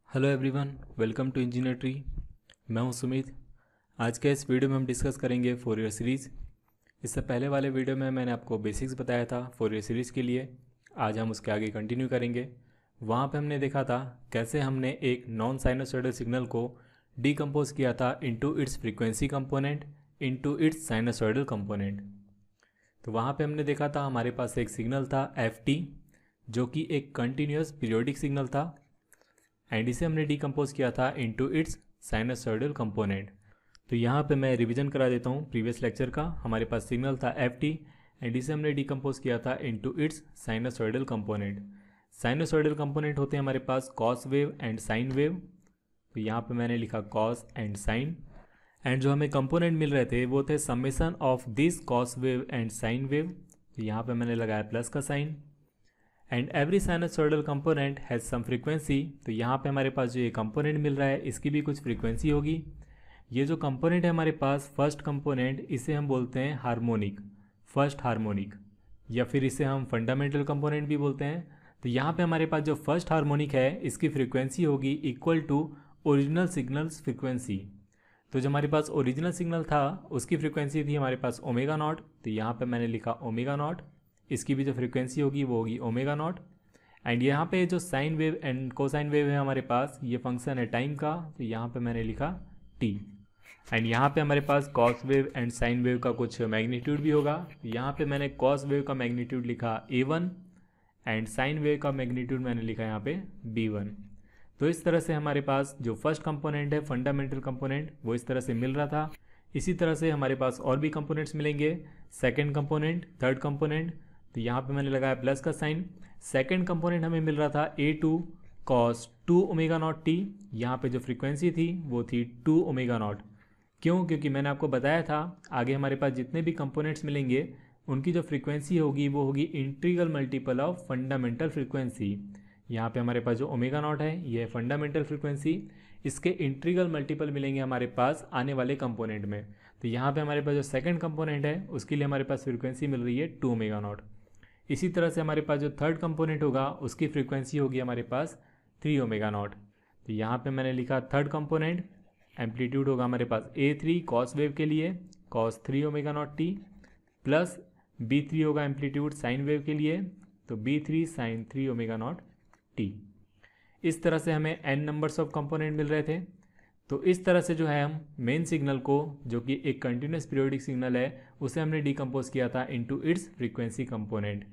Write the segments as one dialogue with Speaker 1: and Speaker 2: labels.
Speaker 1: Hello everyone, welcome to engineer tree. मैं हूं सुमित। आज के इस वीडियो में हम डिस्कस करेंगे फोरियर सीरीज़। इससे पहले वाले वीडियो में मैंने आपको बेसिक्स बताया था फोरियर सीरीज़ के लिए। आज हम उसके आगे कंटिन्यू करेंगे। वहाँ पे हमने देखा था कैसे हमने एक नॉन साइनोसॉइडल सिग्नल को डीकम्पोज किया था into it's frequency component, into its sinusoidal component. तो वहाँ पे हमने देखा था हमारे पास एक सिग्नल था ft, जो कि एक कंटिन्यूस पीरियोडिक सिग्नल था, एंड इसे हमने डीकम्पोज किया था इनटू इट्स साइनोसॉइडल कंपोनेंट। तो यहाँ पे मैं रिवीजन करा देता हूँ प्रीवियस लेक्चर का। हमारे पास सिग्नल था ft एंड इसे हमने डीकम्पोज किया था into its sinusoidal component. Sinusoidal component होते हैं हमारे पास cos wave and sine wave. तो यहाँ पे मैंने लिखा कॉस एंड साइन, एंड जो हमें कंपोनेंट मिल रहे थे वो थे summation of this cos wave and sine wave. तो यहाँ पे मैंने लगाया प्लस का sine. And every sinusoidal component has some frequency. तो यहाँ पे हमारे पास जो ये कंपोनेंट मिल रहा है इसकी भी कुछ फ्रीक्वेंसी होगी। ये जो कंपोनेंट है हमारे पास फर्स्ट कंपोनेंट, इसे हम बोलते हैं हार्मोनिक, फर्स्ट हार्मोनिक, या फिर इसे हम फंडामेंटल कंपोनेंट भी बोलते हैं। तो यहाँ पे हमारे पास जो फर्स्ट हार्मोनिक है इसकी फ्रीक्वेंसी होगी equal to original signals frequency. तो जो हमारे पास ओरिजिनल सिग्नल था उसकी फ्रीक्वेंसी थी हमारे पास ओमेगा नॉट। तो यहाँ पे मैंने लिखा ओमेगा नॉट। इसकी भी जो फ्रीक्वेंसी होगी वो होगी ओमेगा नॉट। एंड यहाँ पे जो sine wave and cosine wave है हमारे पास, ये फंक्शन है टाइम का। तो यहाँ पे मैंने लिखा टी। एंड यहाँ पे हमारे पास cos wave and sine wave का कुछ मैग्नीट्यूड भी होगा। यहाँ पे मैंने कॉस वेव का मैग्नीट्यूड लिखा a1 एंड साइन वेव का मैग्नीट्यूड मैंने लिखा यहाँ पे b1। तो इस तरह से हमारे पास जो फर्स्ट कंपोनेंट है फंडामेंटल कंपोनेंट वो इस तरह से मिल रहा था। इसी तरह से हमारे पास और भी कंपोनेंट्स मिलेंगे, सेकेंड कंपोनेंट, थर्ड कंपोनेंट। तो यहाँ पे मैंने लगाया प्लस का साइन। सेकेंड कंपोनेंट हमें मिल रहा था a2 cos 2 omega naught t. यहाँ पे जो फ्रीक्वेंसी थी वो थी 2 ओमेगा नॉट। क्यों? क्योंकि मैंने आपको बताया था आगे हमारे पास जितने भी कंपोनेंट्स मिलेंगे उनकी जो फ्रीक्वेंसी होगी वो होगी integral multiple of fundamental frequency. यहाँ पे हमारे पास जो ओमेगा नॉट है ये है फंडामेंटल फ्रीक्वेंसी, इसके इंटीग्रल मल्टीपल मिलेंगे हमारे पास आने वाले कंपोनेंट में। तो यहाँ पे हमारे पास जो सेकंड कंपोनेंट है उसके लिए हमारे पास फ्रीक्वेंसी मिल रही है 2 ओमेगा नॉट। इसी तरह से हमारे पास जो थर्ड कंपोनेंट होगा उसकी फ्रीक्वेंसी होगी हमारे पास 3 ओमेगा नॉट। तो यहाँ पे मैंने लिखा थर्ड कंपोनेंट, एम्पलीट्यूड होगा हमारे पास a3 कॉस वेव के लिए cos 3 omega naught T, plus b3 होगा एम्पलीट्यूड साइन वेव के लिए, तो b3 sign 3 omega naught T. इस तरह से हमें n नंबर्स ऑफ कंपोनेंट मिल रहे थे। तो इस तरह से जो है हम मेन सिग्नल को, जो कि एक कंटिन्यूस पीरियोडिक सिग्नल है, उसे हमने डीकम्पोज किया था इनटू इट्स फ्रीक्वेंसी कंपोनेंट।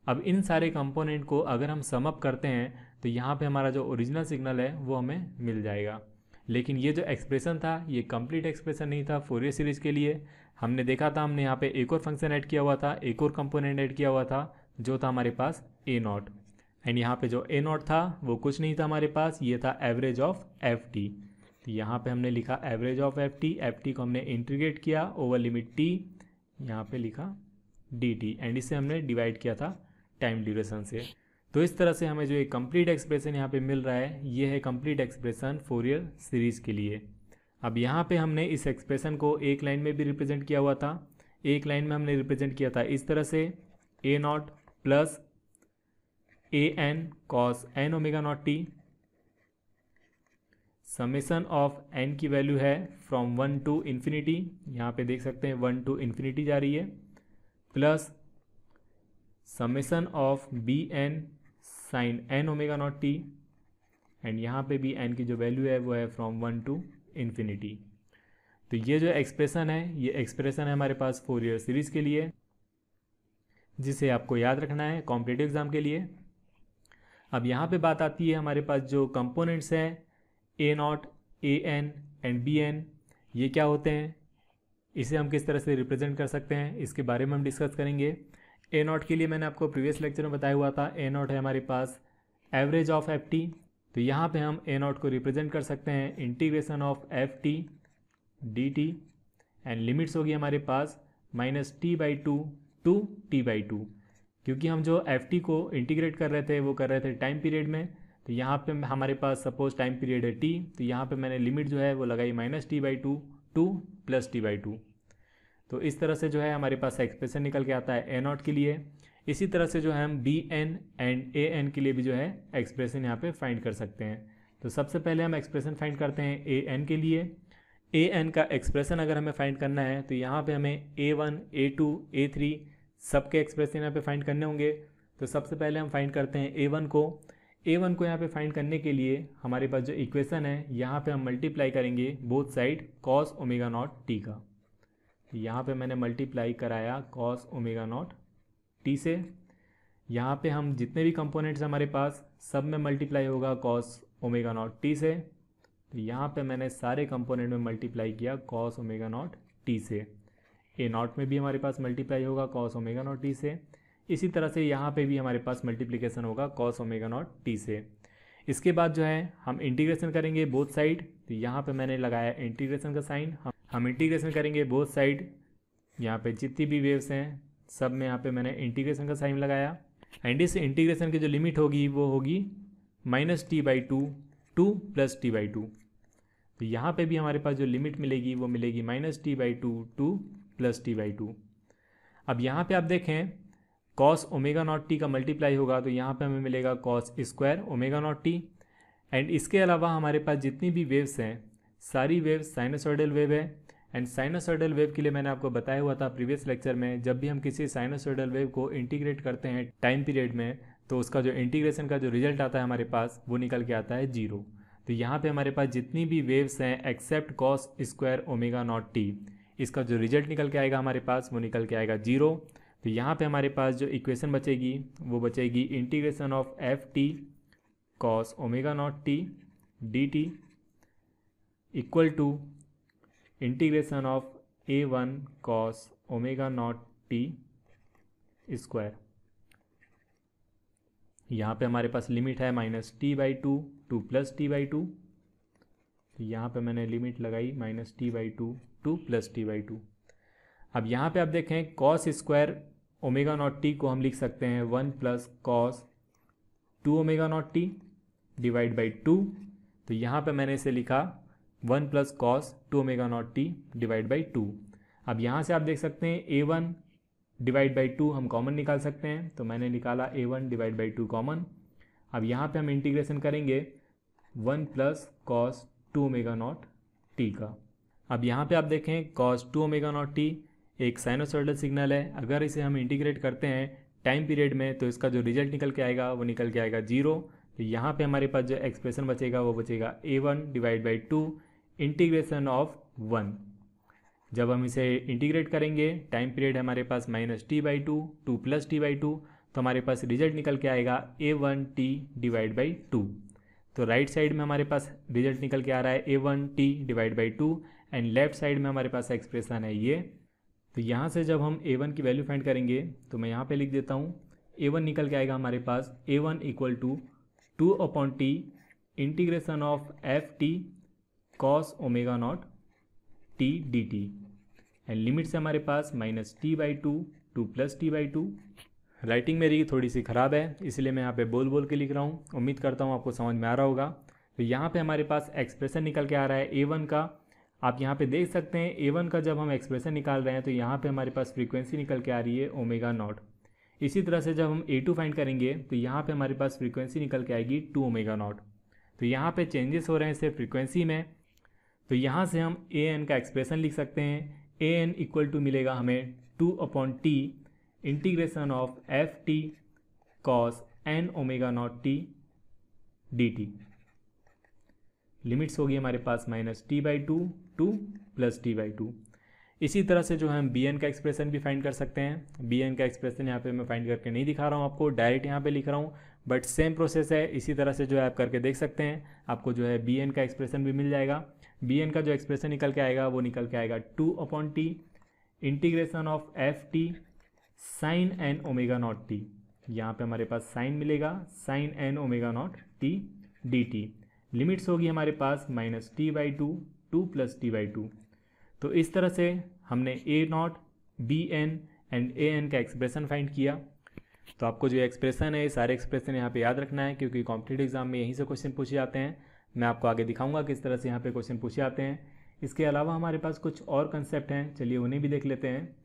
Speaker 1: अब इन सारे कंपोनेंट को अगर हम सम अप करते हैं तो यहाँ पे हमारा जो ओरिजिनल सिग्नल है वो हमें मिल जाएगा। लेकिन ये जो एक्सप्रेशन था ये कंप्लीट एक्सप्रेशन नहीं था फोरियर सीरीज़ के लिए। हमने देखा था हमने यहाँ पे एक और फंक्शन ऐड किया हुआ था, एक और कंपोनेंट ऐड किया हुआ था जो था हमारे पास ए नॉट। एंड यहाँ पे जो ए नॉट था वो कुछ नहीं था हमारे पास, ये था एवरेज ऑफ एफ टी। तो यहाँ पे हमने लिखा एवरेज ऑफ एफ टी को हमने इंटीग्रेट किया ओवर लिमिट टी, यहाँ पे लिखा डी टी, एंड इसे हमने डिवाइड किया था टाइम ड्यूरेशन से। तो इस तरह से हमें जो एक कंप्लीट एक्सप्रेशन यहाँ पे मिल रहा है ये है कंप्लीट एक्सप्रेशन फोरियर सीरीज़ के लिए। अब यहाँ पे हमने इस एक्सप्रेशन को एक लाइन में भी रिप्रेजेंट किया हुआ था। एक लाइन में हमने रिप्रेजेंट किया था इस तरह से, a naught plus a n cos N omega naught t, summation of n की वैल्यू है फ्रॉम 1 टू इन्फिनिटी, यहाँ पे देख सकते हैं 1 टू इन्फिनिटी जा रही है, plus summation of B N sine N omega naught T, and यहाँ पे भी एन की जो वैल्यू है वो है फ्रॉम 1 टू इन्फिनिटी। तो ये जो एक्सप्रेशन है ये एक्सप्रेशन है हमारे पास फोरियर सीरीज़ के लिए, जिसे आपको याद रखना है कॉम्पिटिटिव एग्जाम के लिए। अब यहाँ पे बात आती है हमारे पास जो कंपोनेंट्स हैं a naught, a n and b n, ये क्या होते हैं, इसे हम किस तरह से रिप्रेजेंट कर सकते हैं, इसके बारे में हम डिस्कस करेंगे। ए नॉट के लिए मैंने आपको प्रीवियस लेक्चर में बताया हुआ था, ए नॉट है हमारे पास एवरेज ऑफ एफ टी। तो यहाँ पे हम ए नॉट को रिप्रेजेंट कर सकते हैं integration of F T D T, and limits होगी हमारे पास -t/2 टू t/2, क्योंकि हम जो एफ टी को इंटीग्रेट कर रहे थे वो कर रहे थे टाइम पीरियड में। तो यहाँ पे हमारे पास सपोज टाइम पीरियड है t, तो यहाँ पे मैंने लिमिट जो है वो लगाई -t/2 टू +t/2। तो इस तरह से जो है हमारे पास एक्सप्रेशन निकल के आता है ए नॉट के लिए। इसी तरह से जो है हम B N and A N के लिए भी जो है एक्सप्रेशन यहाँ पे फाइंड कर सकते हैं। तो सबसे पहले हम एक्सप्रेशन फाइंड करते हैं ए एन के लिए। ए एन का एक्सप्रेशन अगर हमें फाइंड करना है तो यहाँ पे हमें A1, A2, A3 सबके एक्सप्रेशन यहाँ पे फाइंड करने होंगे। तो सबसे पहले हम फाइंड करते हैं A1 को। A1 को यहाँ पे फाइंड करने के लिए हमारे पास जो इक्वेशन है यहाँ पे हम मल्टीप्लाई करेंगे both side cos omega naught T का। यहाँ पे मैंने मल्टीप्लाई कराया cos ओमेगा नॉट टी से। यहाँ पे हम जितने भी कंपोनेंट्स हमारे पास सब में मल्टीप्लाई होगा cos ओमेगा नॉट टी से। तो यहाँ पे मैंने सारे कंपोनेंट में मल्टीप्लाई किया cos ओमेगा नॉट टी से। ए नॉट में भी हमारे पास मल्टीप्लाई होगा cos ओमेगा नॉट टी से। इसी तरह से यहाँ पे भी हमारे पास मल्टीप्लिकेशन होगा cos ओमेगा नॉट टी से। इसके बाद जो है हम इंटीग्रेशन करेंगे बोथ साइड। तो यहाँ पे मैंने लगाया इंटीग्रेशन का साइन। हम इंटीग्रेशन करेंगे बोथ साइड। यहाँ पे जितनी भी वेव्स हैं सब में यहाँ पे मैंने इंटीग्रेशन का साइन लगाया। एंड इस इंटीग्रेशन की जो लिमिट होगी वो होगी -t/2 टू +t/2। तो यहाँ पे भी हमारे पास जो लिमिट मिलेगी वो मिलेगी -t/2 टू +t/2। अब यहाँ पे आप देखें cos ओमेगा नॉट टी का मल्टीप्लाई होगा तो यहाँ पे हमें मिलेगा cos square omega naught T. And इसके अलावा हमारे पास जितनी भी वेव्स हैं सारी वेव्स साइनोसॉइडल वेव है। एंड साइनोसॉइडल वेव के लिए मैंने आपको बताया हुआ था प्रीवियस लेक्चर में, जब भी हम किसी साइनोसॉइडल वेव को इंटीग्रेट करते हैं टाइम पीरियड में तो उसका जो इंटीग्रेशन का जो रिजल्ट आता है हमारे पास वो निकल के आता है 0। तो यहाँ पे हमारे पास जितनी भी वेव्स हैं except cos square omega naught T, इसका जो रिजल्ट निकल के आएगा हमारे पास वो निकल के आएगा 0। तो यहाँ पे हमारे पास जो इक्वेशन बचेगी वो बचेगी integration of ft cos omega naught T dt equal to integration of A1 cos omega naught T square. यहाँ पे हमारे पास लिमिट है -t/2 टू +t/2। तो यहाँ पे मैंने लिमिट लगाई -t/2 टू +t/2। अब यहाँ पे आप देखें cos square omega naught T को हम लिख सकते हैं 1 + cos 2 omega naught T divide by 2। तो यहाँ पे मैंने इसे लिखा 1 + cos 2 omega naught T divide by 2। अब यहाँ से आप देख सकते हैं A1 डिवाइड बाई 2 हम कॉमन निकाल सकते हैं। तो मैंने निकाला A1 डिवाइड बाई 2 कॉमन। अब यहाँ पे हम इंटीग्रेशन करेंगे 1 + cos 2 ओमेगा नॉट टी का। अब यहाँ पे आप देखें cos 2 ओमेगा नॉट टी एक साइनोसॉइडल सिग्नल है। अगर इसे हम इंटीग्रेट करते हैं टाइम पीरियड में तो इसका जो रिजल्ट निकल के आएगा वो निकल के आएगा 0। तो यहाँ पे हमारे पास जो एक्सप्रेशन बचेगा वो बचेगा A1 divide by 2 integration of 1। जब हम इसे इंटीग्रेट करेंगे टाइम पीरियड हमारे पास -t/2 टू +t/2 तो हमारे पास रिजल्ट निकल के आएगा A1t डिवाइड बाई 2। तो राइट साइड में हमारे पास रिजल्ट निकल के आ रहा है A1t divide by 2 and left side में हमारे पास एक्सप्रेशन है ये। तो यहाँ से जब हम A1 की वैल्यू फाइंड करेंगे तो मैं यहाँ पे लिख देता हूँ A1 निकल के आएगा हमारे पास A1 = 2/t integration of ft cos omega not t dt and limit से हमारे पास -t/2 टू +t/2। राइटिंग मेरी थोड़ी सी ख़राब है इसलिए मैं यहाँ पे बोल बोल के लिख रहा हूँ। उम्मीद करता हूँ आपको समझ में आ रहा होगा। तो यहाँ पे हमारे पास एक्सप्रेशन निकल के आ रहा है A1 का। आप यहाँ पे देख सकते हैं A1 का जब हम एक्सप्रेशन निकाल रहे हैं तो यहाँ पे हमारे पास फ्रीक्वेंसी निकल के आ रही है ओमेगा नॉट। इसी तरह से जब हम A2 फाइंड करेंगे तो यहाँ पे हमारे पास फ्रीक्वेंसी निकल के आएगी 2 ओमेगा नॉट। तो यहाँ पे चेंजेस हो रहे हैं सिर्फ फ्रीक्वेंसी में। तो यहाँ से हम an का एक्सप्रेशन लिख सकते हैं। an = मिलेगा हमें 2/t integration of ft cos n omega naught t dt। Limits होगी हमारे पास -t/2 टू +t/2। इसी तरह से जो है हम bn का एक्सप्रेशन भी फाइंड कर सकते हैं। bn का एक्सप्रेशन यहाँ पे मैं फाइंड करके नहीं दिखा रहा हूँ आपको, डायरेक्ट यहाँ पे लिख रहा हूँ, बट सेम प्रोसेस है। इसी तरह से जो है आप करके देख सकते हैं, आपको जो है bn का एक्सप्रेशन भी मिल जाएगा। bn का जो एक्सप्रेशन निकल के आएगा वो निकल के आएगा 2/t integration of ft sin n omega naught t। यहाँ पे हमारे पास साइन मिलेगा sin n omega naught t dt। Limits होगी हमारे पास -t/2 टू +t/2। तो इस तरह से हमने A0, bn एंड an का एक्सप्रेशन फाइंड किया। तो आपको जो एक्सप्रेशन है सारे एक्सप्रेशन यहाँ पे याद रखना है क्योंकि कॉम्पिटिटिव एग्जाम में यहीं से क्वेश्चन पूछे जाते हैं। मैं आपको आगे दिखाऊंगा किस तरह से यहाँ पे क्वेश्चन पूछे जाते हैं। इसके अलावा हमारे पास कुछ और कंसेप्ट हैं, चलिए उन्हें भी देख लेते हैं।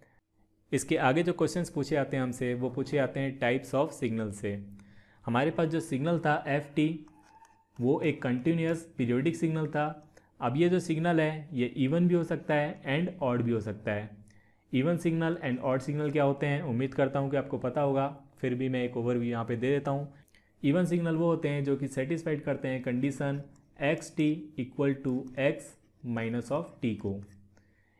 Speaker 1: इसके आगे जो क्वेश्चंस पूछे जाते हैं हमसे वो पूछे जाते हैं टाइप्स ऑफ सिग्नल से। हमारे पास जो सिग्नल था ft वो एक कंटिन्यूस पीरियोडिक सिग्नल था। अब ये जो सिग्नल है ये इवन भी हो सकता है एंड ऑड भी हो सकता है। Even signal and odd signal क्या होते हैं, उम्मीद करता हूँ कि आपको पता होगा, फिर भी मैं एक ओवरव्यू यहाँ पे दे देता हूँ। इवन सिग्नल वो होते हैं जो कि सेटिस्फाइड करते हैं condition X T equal to X minus of T को।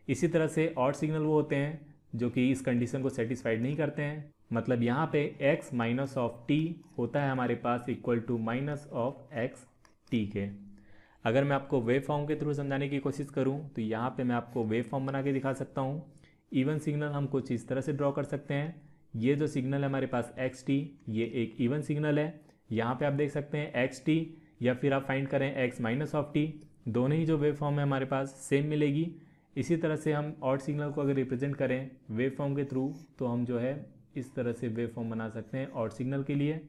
Speaker 1: इसी तरह से ऑड सिग्नल वो होते हैं जो कि इस कंडीशन को सेटिस्फाइड नहीं करते हैं। मतलब यहाँ पे x माइनस ऑफ टी होता है हमारे पास equal to minus of x t के। अगर मैं आपको वेव फॉर्म के थ्रू समझाने की कोशिश करूँ तो यहाँ पे मैं आपको वेव फॉर्म बना के दिखा सकता हूँ। इवन सिग्नल हम कुछ इस तरह से ड्रॉ कर सकते हैं। ये जो सिग्नल है हमारे पास एक्स टी, ये एक इवन सिग्नल है। यहाँ पे आप देख सकते हैं एक्स टी, या फिर आप फाइंड करें एक्स माइनस ऑफ टी, दोनों ही जो वेव फॉर्म है हमारे पास सेम मिलेगी। इसी तरह से हम ऑड सिग्नल को अगर रिप्रेजेंट करें वेव फॉर्म के थ्रू तो हम जो है इस तरह से वेव फॉर्म बना सकते हैं ऑड सिग्नल के लिए।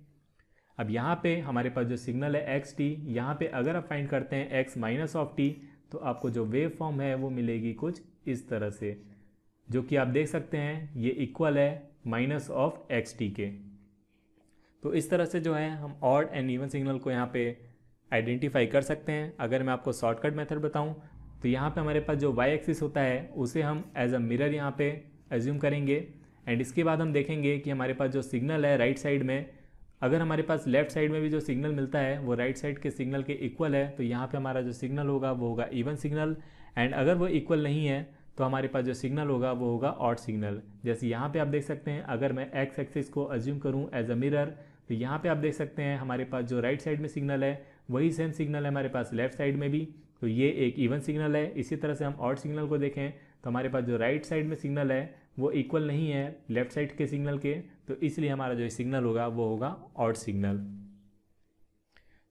Speaker 1: अब यहाँ पे हमारे पास जो सिग्नल है एक्स टी, यहाँ पे अगर आप फाइंड करते हैं एक्स माइनस ऑफ टी तो आपको जो वेव फॉर्म है वो मिलेगी कुछ इस तरह से, जो कि आप देख सकते हैं ये इक्वल है माइनस ऑफ एक्स टी के। तो इस तरह से जो है हम ऑड एंड इवन सिग्नल को यहाँ पे आइडेंटिफाई कर सकते हैं। अगर मैं आपको शॉर्टकट मेथड बताऊँ तो यहाँ पे हमारे पास जो वाई एक्सिस होता है उसे हम एज अ मिरर यहाँ पे एज्यूम करेंगे एंड इसके बाद हम देखेंगे कि हमारे पास जो सिग्नल है राइट साइड में, अगर हमारे पास लेफ्ट साइड में भी जो सिग्नल मिलता है वो राइट साइड के सिग्नल के इक्वल है तो यहाँ पे हमारा जो सिग्नल होगा वो होगा इवन सिग्नल। एंड अगर वो इक्वल नहीं है तो हमारे पास जो सिग्नल होगा वो होगा ऑड सिग्नल। जैसे यहाँ पे आप देख सकते हैं अगर मैं एक्स एक्सिस को एज्यूम करूँ एज अ मिरर तो यहाँ पे आप देख सकते हैं हमारे पास जो राइट साइड में सिग्नल है वही सेम सिग्नल है हमारे पास लेफ्ट साइड में भी, तो ये एक इवन सिग्नल है। इसी तरह से हम ऑड सिग्नल को देखें तो हमारे पास जो राइट साइड में सिग्नल है वो इक्वल नहीं है लेफ्ट साइड के सिग्नल के, तो इसलिए हमारा जो सिग्नल होगा वो होगा ऑड सिग्नल।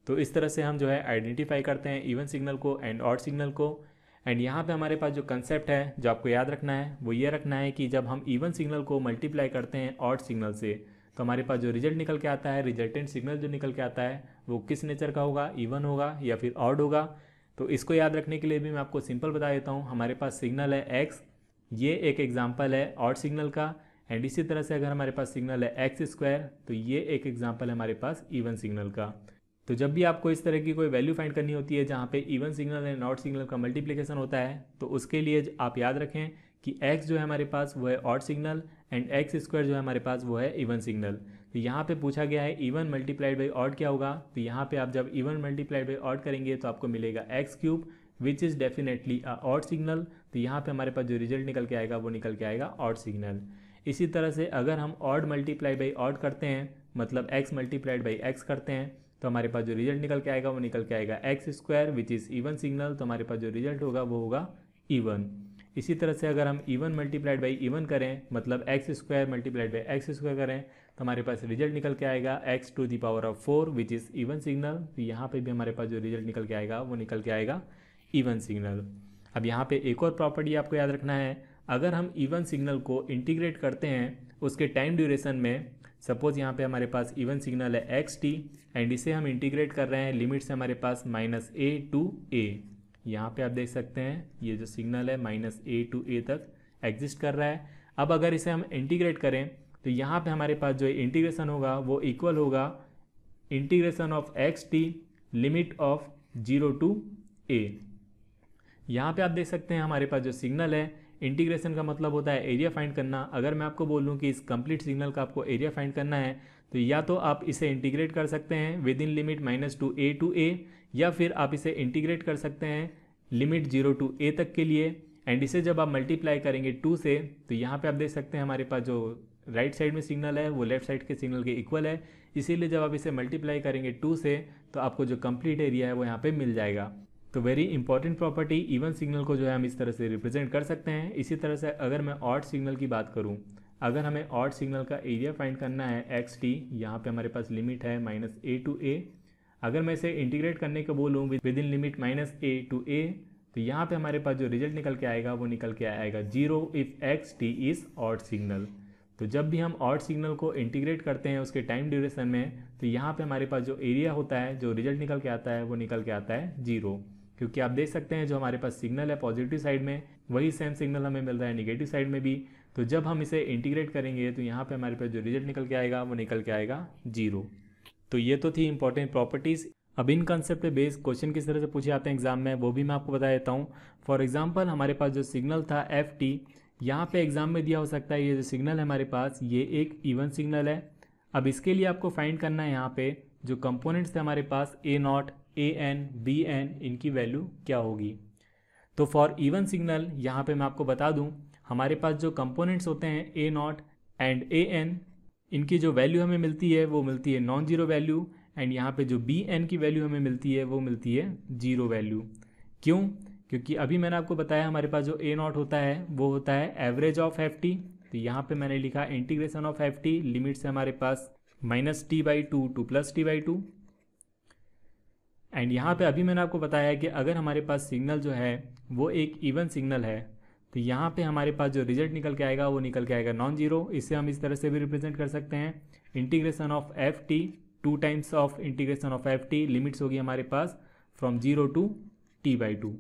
Speaker 1: तो इस तरह से हम जो है आइडेंटिफाई करते हैं इवन सिग्नल को एंड ऑड सिग्नल को। एंड यहाँ पे हमारे पास जो कंसेप्ट है जो आपको याद रखना है वो ये रखना है कि जब हम इवन सिग्नल को मल्टीप्लाई करते हैं ऑड सिग्नल से तो हमारे पास जो रिजल्ट निकल के आता है, रिजल्टेंट सिग्नल जो निकल के आता है वो किस नेचर का होगा, इवन होगा या फिर ऑड होगा। तो इसको याद रखने के लिए भी मैं आपको सिंपल बता देता हूँ। हमारे पास सिग्नल है एक्स, ये एक एग्जाम्पल है ऑड सिग्नल का। एंड इसी तरह से अगर हमारे पास सिग्नल है एक्स स्क्वायर तो ये एक एग्जाम्पल है हमारे पास इवन सिग्नल का। तो जब भी आपको इस तरह की कोई वैल्यू फाइंड करनी होती है जहाँ पे even signal and odd signal का मल्टीप्लिकेशन होता है तो उसके लिए आप याद रखें कि x जो है हमारे पास वो है odd signal and x square जो है हमारे पास वो है इवन सिग्नल। तो यहाँ पे पूछा गया है इवन मल्टीप्लाइड बाई ऑड क्या होगा, तो यहाँ पे आप जब इवन मल्टीप्लाइड बाई ऑड करेंगे तो आपको मिलेगा x cube which is definitely a odd signal. तो यहाँ पे हमारे पास जो रिजल्ट निकल के आएगा वो निकल के आएगा ऑड सिग्नल। इसी तरह से अगर हम ऑड मल्टीप्लाई बाई ऑड करते हैं मतलब एक्स मल्टीप्लाइड बाई एक्स करते हैं तो हमारे पास जो रिजल्ट निकल के आएगा वो निकल के आएगा x square which is even signal. तो हमारे पास जो रिजल्ट होगा वो होगा इवन। इसी तरह से अगर हम इवन मल्टीप्लाइड बाई इवन करें मतलब X square multiplied by X square करें तो हमारे पास रिजल्ट निकल के आएगा X to the power of 4 which is even signal. तो यहाँ पे भी हमारे पास जो रिजल्ट निकल के आएगा वो निकल के आएगा इवन सिग्नल। अब यहाँ पे एक और प्रॉपर्टी आपको याद रखना है, अगर हम इवन सिग्नल को इंटीग्रेट करते हैं उसके टाइम ड्यूरेशन में, सपोज यहाँ पे हमारे पास इवन सिग्नल है एक्स टी एंड इसे हम इंटीग्रेट कर रहे हैं लिमिट से हमारे पास माइनस ए टू ए। यहाँ पे आप देख सकते हैं ये जो सिग्नल है माइनस ए टू ए तक एग्जिस्ट कर रहा है। अब अगर इसे हम इंटीग्रेट करें तो यहाँ पे हमारे पास जो इंटीग्रेशन होगा वो इक्वल होगा integration of x t limit of 0 to a. यहाँ पे आप देख सकते हैं हमारे पास जो सिग्नल है इंटीग्रेशन का मतलब होता है एरिया फाइंड करना। अगर मैं आपको बोलूँ कि इस कंप्लीट सिग्नल का आपको एरिया फाइंड करना है तो या तो आप इसे इंटीग्रेट कर सकते हैं within limit minus to a या फिर आप इसे इंटीग्रेट कर सकते हैं लिमिट 0 टू ए तक के लिए। एंड इसे जब आप मल्टीप्लाई करेंगे 2 से तो यहाँ पे आप देख सकते हैं हमारे पास जो राइट साइड में सिग्नल है वो लेफ्ट साइड के सिग्नल के इक्वल है, इसीलिए जब आप इसे मल्टीप्लाई करेंगे 2 से तो आपको जो कंप्लीट एरिया है वो यहाँ पे मिल जाएगा। तो very important property, even signal को जो है हम इस तरह से रिप्रेजेंट कर सकते हैं। इसी तरह से अगर मैं ऑड सिग्नल की बात करूँ, अगर हमें ऑड सिग्नल का एरिया फाइंड करना है एक्स टी, यहाँ पे हमारे पास लिमिट है माइनस ए टू ए। अगर मैं इसे इंटीग्रेट करने को बोलूँ within limit minus a to a तो यहाँ पे हमारे पास जो रिजल्ट निकल के आएगा वो निकल के आएगा 0 if x T is odd signal. तो जब भी हम ऑड सिग्नल को इंटीग्रेट करते हैं उसके टाइम ड्यूरेशन में तो यहाँ पे हमारे पास जो एरिया होता है जो रिजल्ट निकल के आता है वो निकल के आता है 0, क्योंकि आप देख सकते हैं जो हमारे पास सिग्नल है पॉजिटिव साइड में वही सेम सिग्नल हमें मिल रहा है निगेटिव साइड में भी। तो जब हम इसे इंटीग्रेट करेंगे तो यहाँ पे हमारे पास जो रिजल्ट निकल के आएगा वो निकल के आएगा 0। तो ये तो थी इंपॉर्टेंट प्रॉपर्टीज़। अब इन कंसेप्ट पे बेस्ड क्वेश्चन किस तरह से पूछे जाते हैं एग्जाम में वो भी मैं आपको बता देता हूँ। फॉर एग्जांपल हमारे पास जो सिग्नल था एफ टी, यहाँ पे एग्जाम में दिया हो सकता है ये जो सिग्नल है हमारे पास ये एक इवन सिग्नल है। अब इसके लिए आपको फाइंड करना है यहाँ पे जो कंपोनेंट्स थे हमारे पास a naught, a n, b n, इनकी वैल्यू क्या होगी। तो फॉर इवन सिग्नल यहाँ पे मैं आपको बता दूँ हमारे पास जो कंपोनेंट्स होते हैं a naught and A N, इनकी जो वैल्यू हमें मिलती है वो मिलती है नॉन जीरो वैल्यू, एंड यहाँ पे जो बी एन की वैल्यू हमें मिलती है वो मिलती है जीरो वैल्यू। क्यों? क्योंकि अभी मैंने आपको बताया हमारे पास जो ए नॉट होता है वो होता है एवरेज ऑफ एफ टी। तो यहाँ पे मैंने लिखा integration of F T, limits है हमारे पास -t/2 टू +t/2। एंड यहाँ पे अभी मैंने आपको बताया कि अगर हमारे पास सिग्नल जो है वो एक इवन सिग्नल है तो यहाँ पे हमारे पास जो रिजल्ट निकल के आएगा वो निकल के आएगा नॉन जीरो। इसे हम इस तरह से भी रिप्रेजेंट कर सकते हैं, integration of F T 2 times of integration of F T, limits होगी हमारे पास फ्रॉम 0 टू t/2।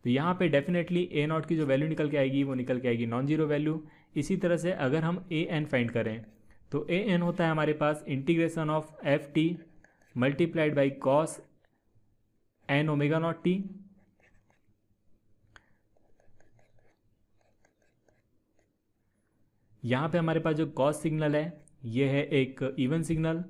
Speaker 1: तो यहाँ पे डेफिनेटली ए नॉट की जो वैल्यू निकल के आएगी वो निकल के आएगी नॉन जीरो वैल्यू। इसी तरह से अगर हम ए एन फाइंड करें तो ए एन होता है हमारे पास integration of F t multiplied by cos N omega naught t. यहाँ पे हमारे पास जो कॉस सिग्नल है ये है एक इवन सिग्नल,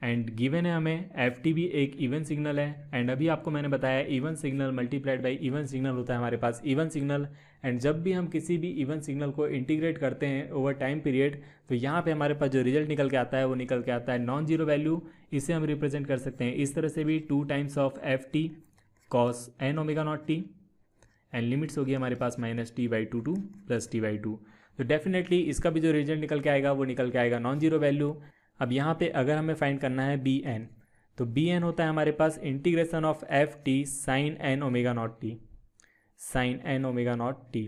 Speaker 1: एंड गिवन है हमें एफ टी भी एक इवन सिग्नल है। एंड अभी आपको मैंने बताया even signal multiplied by E one signal होता है हमारे पास इवन सिग्नल। एंड जब भी हम किसी भी इवन सिग्नल को इंटीग्रेट करते हैं ओवर टाइम पीरियड तो यहाँ पे हमारे पास जो रिजल्ट निकल के आता है वो निकल के आता है नॉन जीरो वैल्यू। इसे हम रिप्रेजेंट कर सकते हैं इस तरह से भी 2 times of F T cos N omega naught T, and limits होगी हमारे पास -t/2 टू +t/2। तो डेफिनेटली इसका भी जो रिजल्ट निकल के आएगा वो निकल के आएगा नॉन जीरो वैल्यू। अब यहाँ पे अगर हमें फाइंड करना है बी एन, तो बी एन होता है हमारे पास integration of F t sine N omega naught t, sine N omega naught t.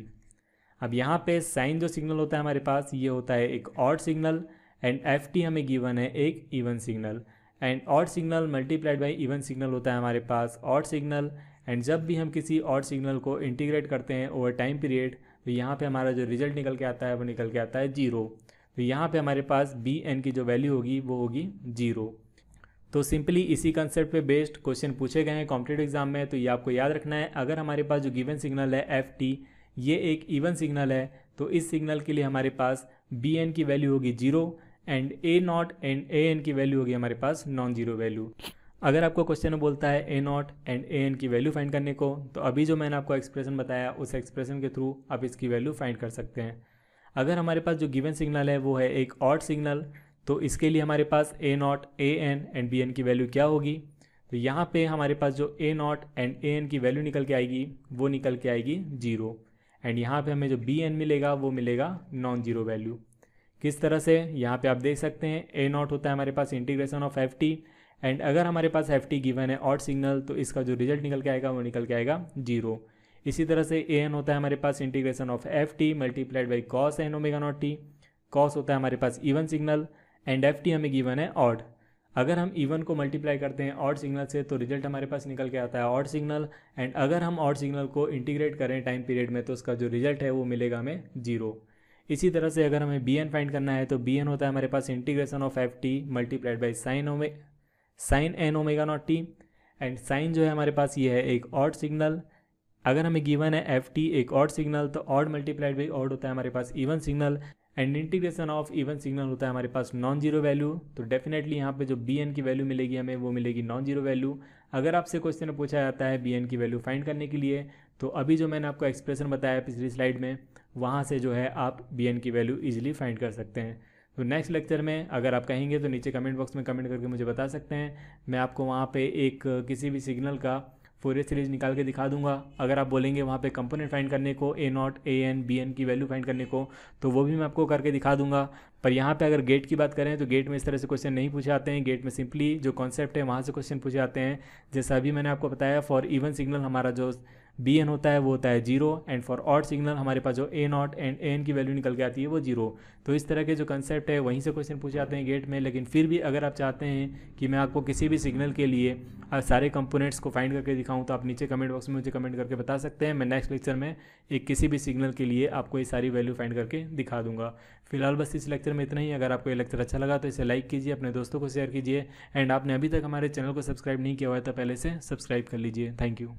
Speaker 1: अब यहाँ पे साइन जो सिग्नल होता है हमारे पास ये होता है एक odd signal, and f t हमें गिवन है एक even signal, and odd signal multiplied by E one signal होता है हमारे पास ऑड सिग्नल। एंड जब भी हम किसी ऑड सिग्नल को इंटीग्रेट करते हैं ओवर टाइम पीरियड तो यहाँ पे हमारा जो रिजल्ट निकल के आता है वो निकल के आता है जीरो। तो यहाँ पे हमारे पास बी एन की जो वैल्यू होगी वो होगी जीरो। तो सिंपली इसी कंसेप्ट पे बेस्ड क्वेश्चन पूछे गए हैं कॉम्पिटिटिव एग्जाम में। तो ये आपको याद रखना है, अगर हमारे पास जो गिवन सिग्नल है एफ टी ये एक इवन सिग्नल है तो इस सिग्नल के लिए हमारे पास बी एन की वैल्यू होगी zero, and A naught and A N की वैल्यू होगी हमारे पास नॉन जीरो वैल्यू। अगर आपको क्वेश्चन में बोलता है ए नॉट एंड ए एन की वैल्यू फाइंड करने को तो अभी जो मैंने आपको एक्सप्रेशन बताया उस एक्सप्रेशन के थ्रू आप इसकी वैल्यू फाइंड कर सकते हैं। अगर हमारे पास जो गिवन सिग्नल है वो है एक ऑड सिग्नल तो इसके लिए हमारे पास a naught, a n and b N की वैल्यू क्या होगी। तो यहाँ पे हमारे पास जो a naught and A N की वैल्यू निकल के आएगी वो निकल के आएगी जीरो, एंड यहाँ पे हमें जो बी एन मिलेगा वो मिलेगा नॉन जीरो वैल्यू। किस तरह से, यहाँ पे आप देख सकते हैं ए नॉट होता है हमारे पास integration of F t, and अगर हमारे पास एफ टी गिवन है ऑड सिग्नल तो इसका जो रिजल्ट निकल के आएगा वो निकल के आएगा जीरो। इसी तरह से ए एन होता है हमारे पास integration of F t multiplied by cos N omega naught t, cos होता है हमारे पास even signal, and f t हमें गिवन है ऑड। अगर हम इवन को मल्टीप्लाई करते हैं ऑड सिग्नल से तो रिजल्ट हमारे पास निकल के आता है ऑड सिग्नल, एंड अगर हम ऑड सिग्नल को इंटीग्रेट करें टाइम पीरियड में तो उसका जो रिजल्ट है वो मिलेगा हमें जीरो। इसी तरह से अगर हमें बी एन फाइंड करना है तो बी एन होता है हमारे पास integration of F t multiplied by sine N omega naught T, and sine जो है हमारे पास ये है एक ऑड सिग्नल। अगर हमें गिवन है एफ टी एक ऑड सिग्नल तो ऑड मल्टीप्लाइड बाई ऑड होता है हमारे पास even signal, and integration of even signal होता है हमारे पास नॉन जीरो वैल्यू। तो डेफिनेटली यहाँ पे जो बी एन की वैल्यू मिलेगी हमें वो मिलेगी नॉन जीरो वैल्यू। अगर आपसे क्वेश्चन में पूछा जाता है बी एन की वैल्यू फाइंड करने के लिए तो अभी जो मैंने आपको एक्सप्रेशन बताया पिछली स्लाइड में वहाँ से जो है आप बी एन की वैल्यू ईजिली फाइंड कर सकते हैं। तो नेक्स्ट लेक्चर में अगर आप कहेंगे तो नीचे कमेंट बॉक्स में कमेंट करके मुझे बता सकते हैं, मैं आपको वहाँ पे एक किसी भी सिग्नल का फोरियर सीरीज निकाल के दिखा दूंगा। अगर आप बोलेंगे वहाँ पे कंपोनेंट फाइंड करने को a naught, a n, b N की वैल्यू फाइंड करने को तो वो भी मैं आपको करके दिखा दूंगा। पर यहाँ पे अगर गेट की बात करें तो गेट में इस तरह से क्वेश्चन नहीं पूछे जाते हैं। गेट में सिंपली जो कॉन्सेप्ट है वहाँ से क्वेश्चन पूछे जाते हैं। जैसा अभी मैंने आपको बताया फॉर इवन सिग्नल हमारा जो बी एन होता है वो होता है 0, एंड फॉर ऑड सिग्नल हमारे पास जो a naught and A N की वैल्यू निकल के आती है वो 0। तो इस तरह के जो कंसेप्ट है वहीं से क्वेश्चन पूछे जाते हैं गेट में। लेकिन फिर भी अगर आप चाहते हैं कि मैं आपको किसी भी सिग्नल के लिए सारे कंपोनेंट्स को फाइंड करके दिखाऊं तो आप नीचे कमेंट बॉक्स में मुझे कमेंट करके बता सकते हैं। मैं नेक्स्ट लेक्चर में एक किसी भी सिग्नल के लिए आपको ये सारी वैल्यू फाइंड करके दिखा दूंगा। फिलहाल बस इस लेक्चर में इतना ही। अगर आपको ये लेक्चर अच्छा लगा तो इसे लाइक कीजिए, अपने दोस्तों को शेयर कीजिए, एंड आपने अभी तक हमारे चैनल को सब्सक्राइब नहीं किया हुआ है तो पहले से सब्सक्राइब कर लीजिए। Thank you.